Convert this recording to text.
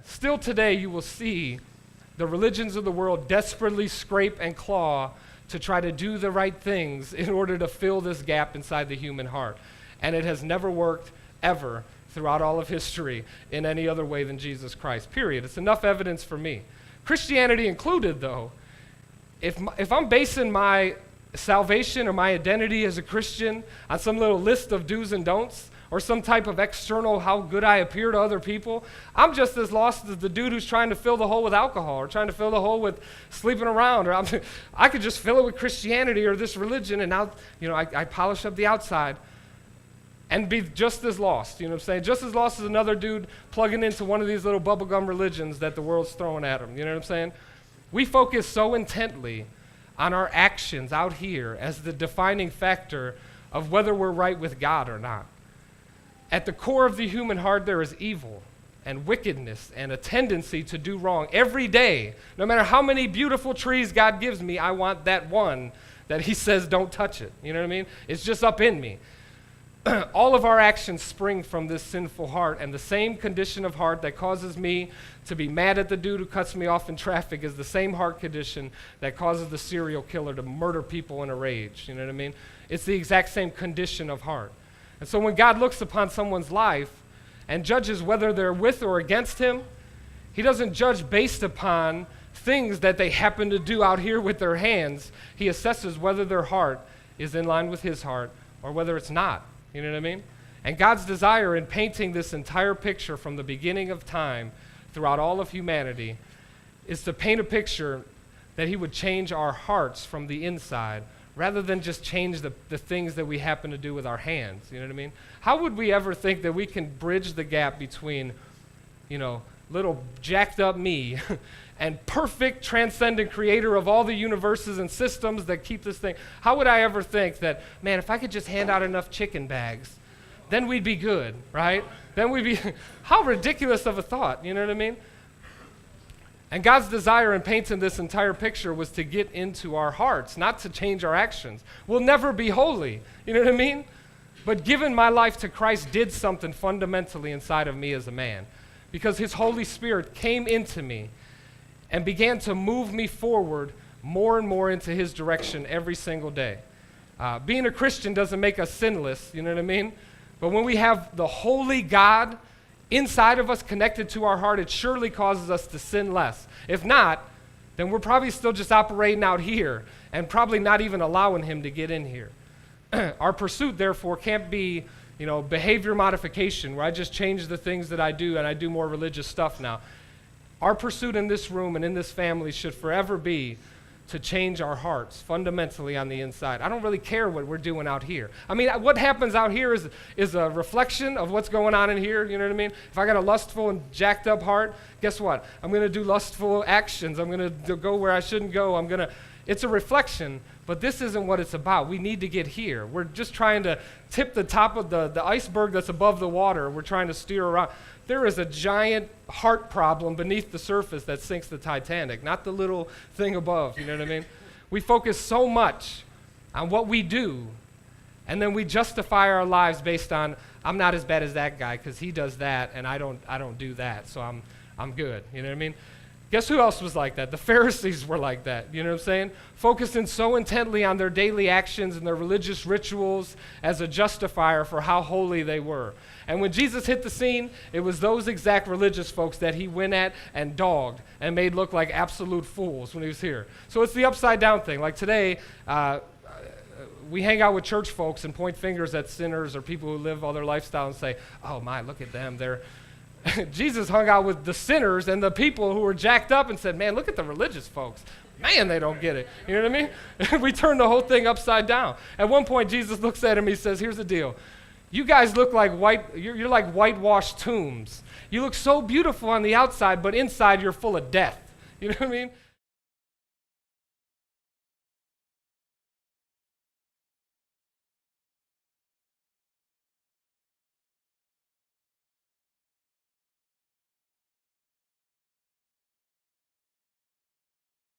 Still today, you will see the religions of the world desperately scrape and claw to try to do the right things in order to fill this gap inside the human heart. And it has never worked, ever, throughout all of history in any other way than Jesus Christ, period. It's enough evidence for me. Christianity included, though. If I'm basing my salvation or my identity as a Christian on some little list of do's and don'ts, or some type of external how good I appear to other people, I'm just as lost as the dude who's trying to fill the hole with alcohol or trying to fill the hole with sleeping around. Or I could just fill it with Christianity or this religion, and now, I polish up the outside and be just as lost, you know what I'm saying? Just as lost as another dude plugging into one of these little bubblegum religions that the world's throwing at him, you know what I'm saying? We focus so intently on our actions out here as the defining factor of whether we're right with God or not. At the core of the human heart, there is evil and wickedness and a tendency to do wrong every day. No matter how many beautiful trees God gives me, I want that one that he says don't touch it. You know what I mean? It's just up in me. All of our actions spring from this sinful heart, and the same condition of heart that causes me to be mad at the dude who cuts me off in traffic is the same heart condition that causes the serial killer to murder people in a rage. You know what I mean? It's the exact same condition of heart. And so when God looks upon someone's life and judges whether they're with or against him, he doesn't judge based upon things that they happen to do out here with their hands. He assesses whether their heart is in line with his heart or whether it's not. You know what I mean? And God's desire in painting this entire picture from the beginning of time throughout all of humanity is to paint a picture that he would change our hearts from the inside rather than just change the things that we happen to do with our hands. You know what I mean? How would we ever think that we can bridge the gap between, little jacked up me and perfect transcendent creator of all the universes and systems that keep this thing? How would I ever think that, man, if I could just hand out enough chicken bags, then we'd be good, right? Then we'd be, how ridiculous of a thought, you know what I mean? And God's desire in painting this entire picture was to get into our hearts, not to change our actions. We'll never be holy, you know what I mean? But giving my life to Christ did something fundamentally inside of me as a man, because his Holy Spirit came into me and began to move me forward more and more into his direction every single day. Being a Christian doesn't make us sinless, you know what I mean? But when we have the holy God inside of us connected to our heart, it surely causes us to sin less. If not, then we're probably still just operating out here and probably not even allowing him to get in here. Our pursuit, therefore, can't be, behavior modification where I just change the things that I do and I do more religious stuff now. Our pursuit in this room and in this family should forever be to change our hearts fundamentally on the inside. I don't really care what we're doing out here. I mean, what happens out here is a reflection of what's going on in here, you know what I mean? If I got a lustful and jacked up heart, guess what? I'm going to do lustful actions. I'm going to go where I shouldn't go. It's a reflection, but this isn't what it's about. We need to get here. We're just trying to tip the top of the iceberg that's above the water. We're trying to steer around. There is a giant heart problem beneath the surface that sinks the Titanic, not the little thing above, you know what I mean? We focus so much on what we do, and then we justify our lives based on, I'm not as bad as that guy because he does that, and I don't do that, so I'm good, you know what I mean? Guess who else was like that? The Pharisees were like that, you know what I'm saying? Focusing so intently on their daily actions and their religious rituals as a justifier for how holy they were. And when Jesus hit the scene, it was those exact religious folks that he went at and dogged and made look like absolute fools when he was here. So it's the upside down thing. Like today, we hang out with church folks and point fingers at sinners or people who live all their lifestyle and say, oh my, look at them, Jesus hung out with the sinners and the people who were jacked up and said, man, look at the religious folks. Man, they don't get it. You know what I mean? We turned the whole thing upside down. At one point, Jesus looks at him, he says, here's the deal. You guys look like you're like whitewashed tombs. You look so beautiful on the outside, but inside you're full of death. You know what I mean?